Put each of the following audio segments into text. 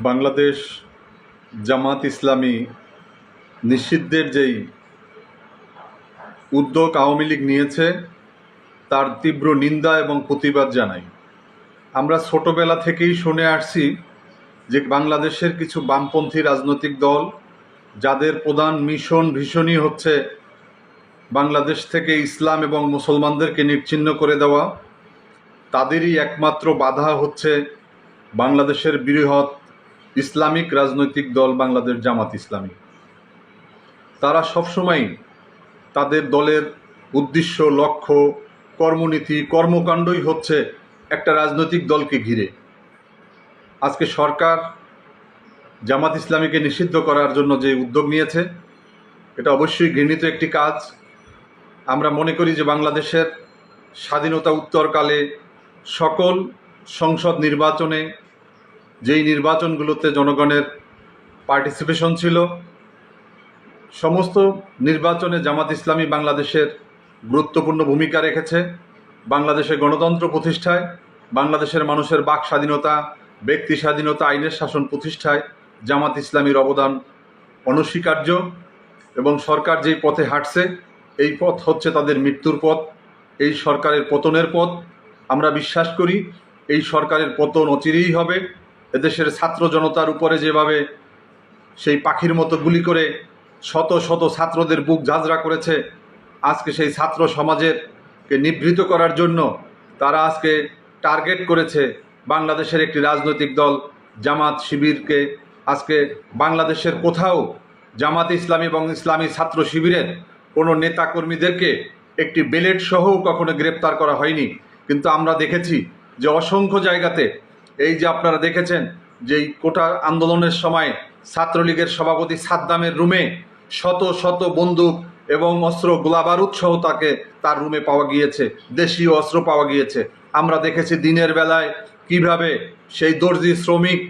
বাংলাদেশ জামাত ইসলামী নিষিদ্ধের যেই উদ্যোগ আওয়ামী লীগ নিয়েছে তার তীব্র নিন্দা এবং প্রতিবাদ জানাই। আমরা ছোটবেলা থেকেই শুনে আসছি যে বাংলাদেশের কিছু বামপন্থী রাজনৈতিক দল যাদের প্রধান ভীষণই হচ্ছে বাংলাদেশ থেকে ইসলাম এবং মুসলমানদেরকে নিশ্চিহ্ন করে দেওয়া, তাদেরই একমাত্র বাধা হচ্ছে বাংলাদেশের বৃহৎ ইসলামিক রাজনৈতিক দল বাংলাদেশ জামাত ইসলামী। তারা সবসময় তাদের দলের উদ্দেশ্য, লক্ষ্য, কর্মনীতি, কর্মকাণ্ডই হচ্ছে একটা রাজনৈতিক দলকে ঘিরে। আজকে সরকার জামাত ইসলামীকে নিষিদ্ধ করার জন্য যে উদ্যোগ নিয়েছে এটা অবশ্যই ঘৃণিত একটি কাজ। আমরা মনে করি যে বাংলাদেশের স্বাধীনতা উত্তরকালে সকল সংসদ নির্বাচনে, যেই নির্বাচনগুলোতে জনগণের পার্টিসিপেশন ছিল, সমস্ত নির্বাচনে জামাত ইসলামী বাংলাদেশের গুরুত্বপূর্ণ ভূমিকা রেখেছে। বাংলাদেশের গণতন্ত্র প্রতিষ্ঠায়, বাংলাদেশের মানুষের বাক স্বাধীনতা, ব্যক্তি স্বাধীনতা, আইনের শাসন প্রতিষ্ঠায় জামাত ইসলামীর অবদান অনস্বীকার্য। এবং সরকার যেই পথে হাঁটছে এই পথ হচ্ছে তাদের মৃত্যুর পথ, এই সরকারের পতনের পথ। আমরা বিশ্বাস করি এই সরকারের পতন অচিরেই হবে। এদেশের ছাত্র জনতার উপরে যেভাবে সেই পাখির মতো গুলি করে শত শত ছাত্রদের বুক ঝাঁঝরা করেছে, আজকে সেই ছাত্র সমাজেরকে নিবৃত করার জন্য তারা আজকে টার্গেট করেছে বাংলাদেশের একটি রাজনৈতিক দল জামাত শিবিরকে। আজকে বাংলাদেশের কোথাও জামাত ইসলামী এবং ইসলামী ছাত্র শিবিরের কোনো নেতাকর্মীদেরকে একটি বেলেট সহও কখনো গ্রেপ্তার করা হয়নি, কিন্তু আমরা দেখেছি যে অসংখ্য জায়গাতে, এই যে আপনারা দেখেছেন যে এই কোটা আন্দোলনের সময় ছাত্রলীগের সভাপতি সাদ্দামের রুমে শত শত বন্দুক এবং অস্ত্র, গোলাবারুদ সহ তার রুমে পাওয়া গিয়েছে, দেশীয় অস্ত্র পাওয়া গিয়েছে। আমরা দেখেছি দিনের বেলায় কিভাবে সেই দর্জি শ্রমিক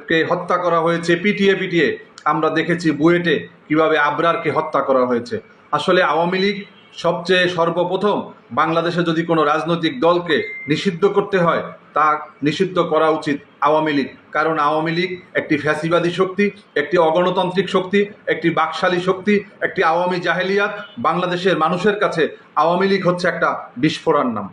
কে হত্যা করা হয়েছে পিটিয়ে পিটিয়ে। আমরা দেখেছি বুয়েটে কিভাবে আবরারকে হত্যা করা হয়েছে। আসলে আওয়ামী লীগ সবচেয়ে সর্বপ্রথম বাংলাদেশে যদি কোনো রাজনৈতিক দলকে নিষিদ্ধ করতে হয় তা নিষিদ্ধ করা উচিত আওয়ামী লীগ। কারণ আওয়ামী লীগ একটি ফ্যাসিবাদী শক্তি, একটি অগণতান্ত্রিক শক্তি, একটি বাকশালী শক্তি, একটি আওয়ামী জাহেলিয়াত। বাংলাদেশের মানুষের কাছে আওয়ামী লীগ হচ্ছে একটা বিস্ফোরণ নাম।